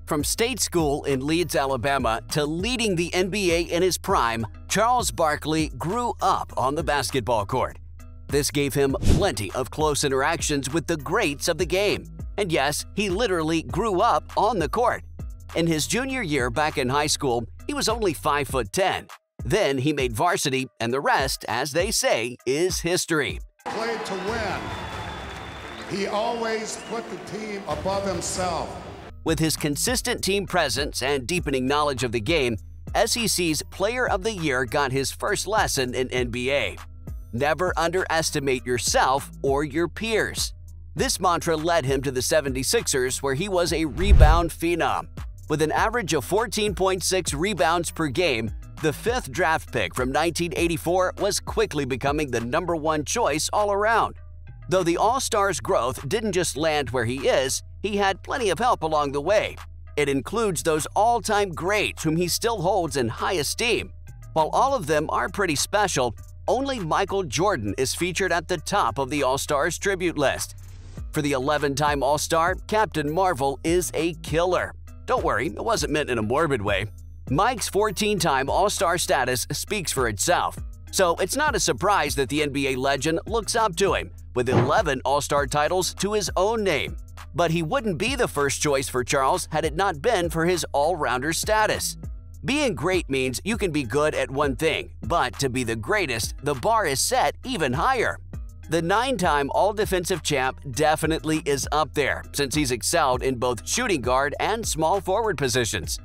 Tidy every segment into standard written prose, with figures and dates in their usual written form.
From state school in Leeds, Alabama, to leading the NBA in his prime, Charles Barkley grew up on the basketball court. This gave him plenty of close interactions with the greats of the game. And yes, he literally grew up on the court. In his junior year back in high school, he was only 5'10". Then he made varsity, and the rest, as they say, is history. Played to win. He always put the team above himself. With his consistent team presence and deepening knowledge of the game, SEC's Player of the Year got his first lesson in NBA. Never underestimate yourself or your peers. This mantra led him to the 76ers, where he was a rebound phenom. With an average of 14.6 rebounds per game, the fifth draft pick from 1984 was quickly becoming the #1 choice all around. Though the All-Star's growth didn't just land where he is, he had plenty of help along the way. It includes those all-time greats whom he still holds in high esteem. While all of them are pretty special, only Michael Jordan is featured at the top of the All-Stars tribute list. For the 11-time All-Star, Captain Marvel is a killer. Don't worry, it wasn't meant in a morbid way. Mike's 14-time All-Star status speaks for itself, so it's not a surprise that the NBA legend looks up to him, with 11 All-Star titles to his own name. But he wouldn't be the first choice for Charles had it not been for his all-rounder status. Being great means you can be good at one thing, but to be the greatest, the bar is set even higher. The 9-time All-Defensive champ definitely is up there, since he's excelled in both shooting guard and small forward positions.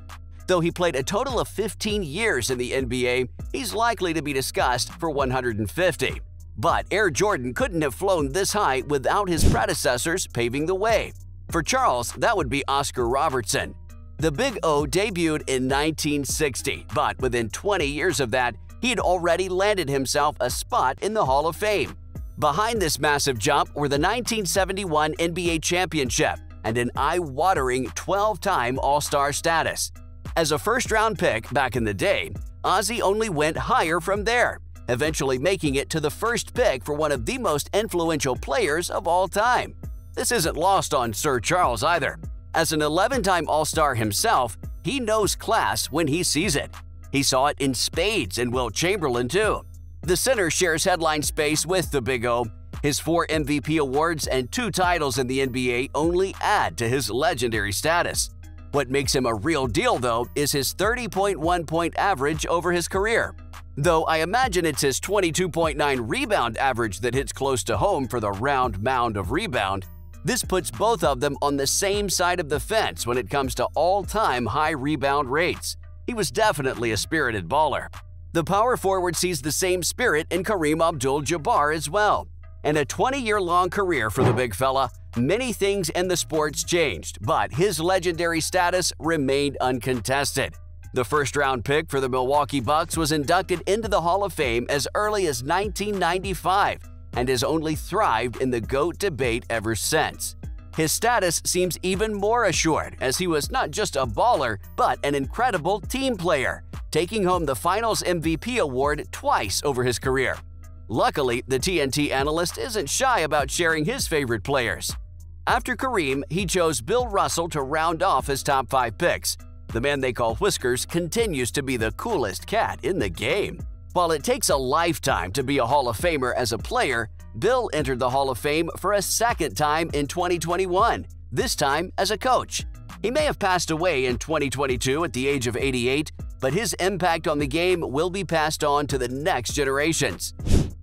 Though he played a total of 15 years in the NBA, he's likely to be discussed for 150. But Air Jordan couldn't have flown this high without his predecessors paving the way. For Charles, that would be Oscar Robertson. The Big O debuted in 1960, but within 20 years of that, he had already landed himself a spot in the Hall of Fame. Behind this massive jump were the 1971 NBA championship and an eye-watering 12-time All-Star status. As a first-round pick back in the day, Ozzy only went higher from there, eventually making it to the first pick for one of the most influential players of all time. This isn't lost on Sir Charles either. As an 11-time All-Star himself, he knows class when he sees it. He saw it in spades in Wilt Chamberlain, too. The center shares headline space with the Big O. His 4 MVP awards and 2 titles in the NBA only add to his legendary status. What makes him a real deal, though, is his 30.1-point average over his career. Though I imagine it's his 22.9 rebound average that hits close to home for the round mound of rebound. This puts both of them on the same side of the fence when it comes to all-time high rebound rates. He was definitely a spirited baller. The power forward sees the same spirit in Kareem Abdul-Jabbar as well. In a 20-year-long career for the big fella, many things in the sports changed, but his legendary status remained uncontested. The first-round pick for the Milwaukee Bucks was inducted into the Hall of Fame as early as 1995 and has only thrived in the GOAT debate ever since. His status seems even more assured, as he was not just a baller, but an incredible team player, taking home the Finals MVP award twice over his career. Luckily, the TNT analyst isn't shy about sharing his favorite players. After Kareem, he chose Bill Russell to round off his top 5 picks. The man they call Whiskers continues to be the coolest cat in the game. While it takes a lifetime to be a Hall of Famer as a player, Bill entered the Hall of Fame for a second time in 2021, this time as a coach. He may have passed away in 2022 at the age of 88, but his impact on the game will be passed on to the next generations.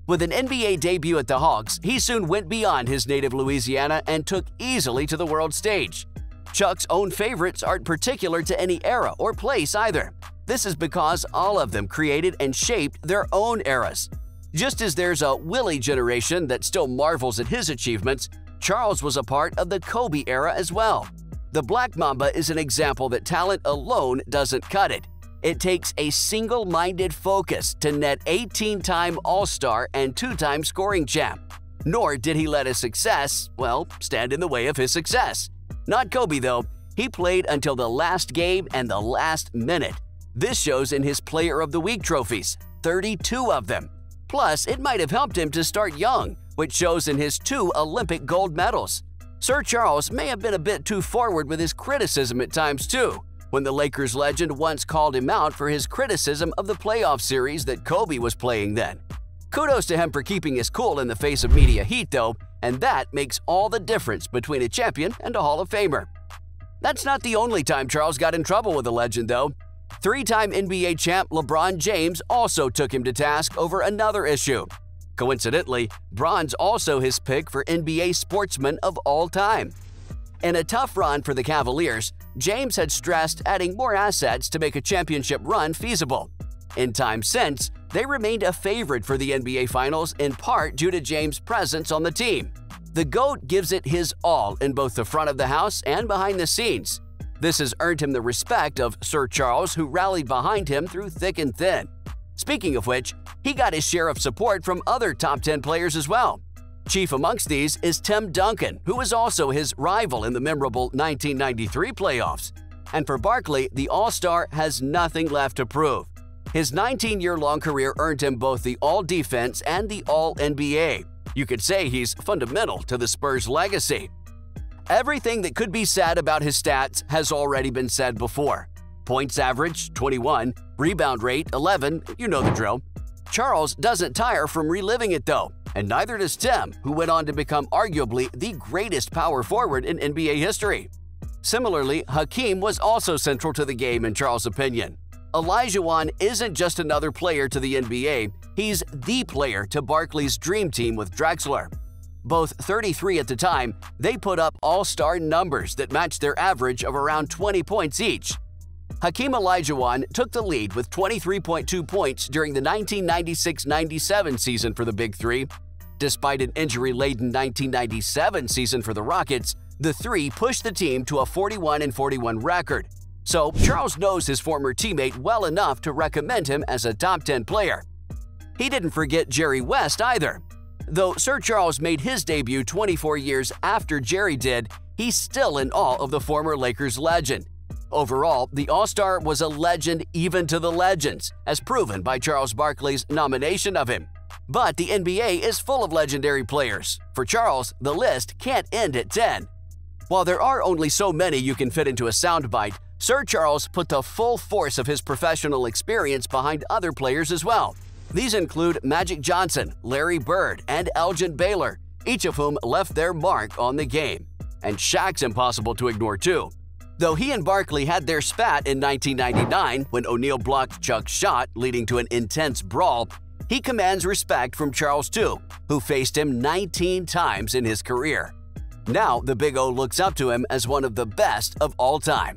With an NBA debut at the Hawks, he soon went beyond his native Louisiana and took easily to the world stage. Chuck's own favorites aren't particular to any era or place either. This is because all of them created and shaped their own eras. Just as there's a Willie generation that still marvels at his achievements, Charles was a part of the Kobe era as well. The Black Mamba is an example that talent alone doesn't cut it. It takes a single-minded focus to net 18-time All-Star and 2-time scoring champ. Nor did he let his success, well, stand in the way of his success. Not Kobe, though. He played until the last game and the last minute. This shows in his Player of the Week trophies, 32 of them. Plus, it might have helped him to start young, which shows in his 2 Olympic gold medals. Sir Charles may have been a bit too forward with his criticism at times too, when the Lakers legend once called him out for his criticism of the playoff series that Kobe was playing then. Kudos to him for keeping his cool in the face of media heat though, and that makes all the difference between a champion and a Hall of Famer. That's not the only time Charles got in trouble with a legend though. Three-time NBA champ LeBron James also took him to task over another issue. Coincidentally, Bron's also his pick for NBA sportsman of all time. In a tough run for the Cavaliers, James had stressed adding more assets to make a championship run feasible. In time since, they remained a favorite for the NBA Finals in part due to James' presence on the team. The GOAT gives it his all in both the front of the house and behind the scenes. This has earned him the respect of Sir Charles, who rallied behind him through thick and thin. Speaking of which, he got his share of support from other top 10 players as well. Chief amongst these is Tim Duncan, who was also his rival in the memorable 1993 playoffs. And for Barkley, the All-Star has nothing left to prove. His 19-year-long career earned him both the All-Defense and the All-NBA. You could say he's fundamental to the Spurs' legacy. Everything that could be said about his stats has already been said before. Points average, 21. Rebound rate, 11. You know the drill. Charles doesn't tire from reliving it though, and neither does Tim, who went on to become arguably the greatest power forward in NBA history. Similarly, Hakeem was also central to the game in Charles' opinion. Olajuwon isn't just another player to the NBA, he's the player to Barkley's dream team with Drexler. Both 33 at the time, they put up all-star numbers that matched their average of around 20 points each. Hakeem Olajuwon took the lead with 23.2 points during the 1996-97 season for the Big Three. Despite an injury-laden 1997 season for the Rockets, the three pushed the team to a 41-41 record. So Charles knows his former teammate well enough to recommend him as a top 10 player. He didn't forget Jerry West either. Though Sir Charles made his debut 24 years after Jerry did, he's still in awe of the former Lakers legend. Overall, the All-Star was a legend even to the legends, as proven by Charles Barkley's nomination of him. But the NBA is full of legendary players. For Charles, the list can't end at 10. While there are only so many you can fit into a soundbite, Sir Charles put the full force of his professional experience behind other players as well. These include Magic Johnson, Larry Bird, and Elgin Baylor, each of whom left their mark on the game. And Shaq's impossible to ignore too. Though he and Barkley had their spat in 1999 when O'Neal blocked Chuck's shot, leading to an intense brawl, he commands respect from Charles too, who faced him 19 times in his career. Now, the Big O looks up to him as one of the best of all time.